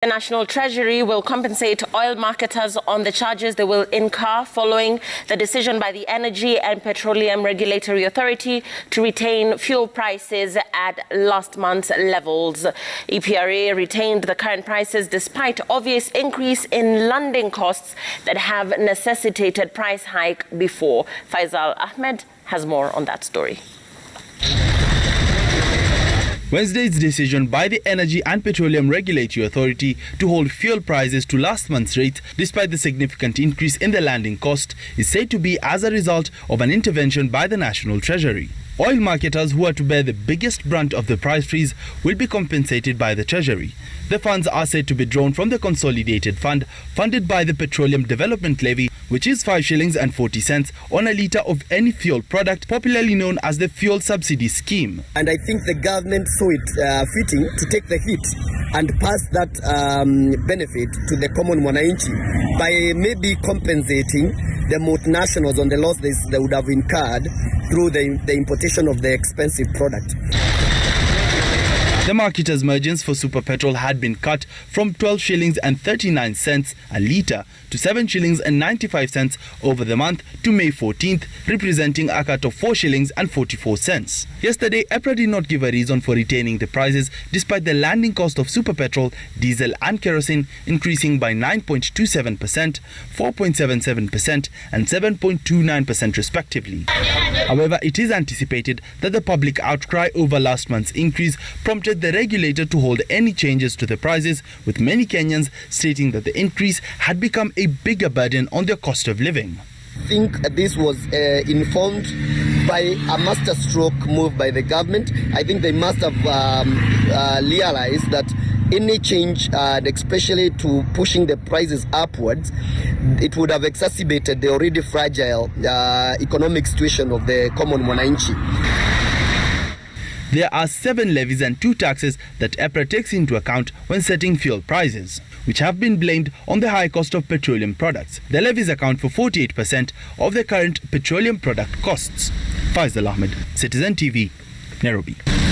The National Treasury will compensate oil marketers on the charges they will incur following the decision by the Energy and Petroleum Regulatory Authority to retain fuel prices at last month's levels. EPRA retained the current prices despite obvious increase in landing costs that have necessitated price hike before. Faisal Ahmed has more on that story. Wednesday's decision by the Energy and Petroleum Regulatory Authority to hold fuel prices to last month's rates despite the significant increase in the landing cost is said to be as a result of an intervention by the National Treasury. Oil marketers who are to bear the biggest brunt of the price freeze will be compensated by the Treasury. The funds are said to be drawn from the Consolidated Fund funded by the Petroleum Development Levy, which is 5 shillings and 40 cents on a litre of any fuel product, popularly known as the fuel subsidy scheme. And I think the government saw it fitting to take the hit and pass that benefit to the common mwananchi by maybe compensating the multinationals on the loss they would have incurred through the importation of the expensive product. The marketers' margins for super petrol had been cut from 12 shillings and 39 cents a litre to 7 shillings and 95 cents over the month to May 14th, representing a cut of 4 shillings and 44 cents. Yesterday, EPRA did not give a reason for retaining the prices despite the landing cost of super petrol, diesel and kerosene increasing by 9.27%, 4.77% and 7.29% respectively. However, it is anticipated that the public outcry over last month's increase prompted the regulator to hold any changes to the prices, with many Kenyans stating that the increase had become a bigger burden on their cost of living. I think this was informed by a masterstroke move by the government. I think they must have realized that any change, especially to pushing the prices upwards, it would have exacerbated the already fragile economic situation of the common mwananchi. There are 7 levies and 2 taxes that EPRA takes into account when setting fuel prices, which have been blamed on the high cost of petroleum products. The levies account for 48% of the current petroleum product costs. Faisal Ahmed, Citizen TV, Nairobi.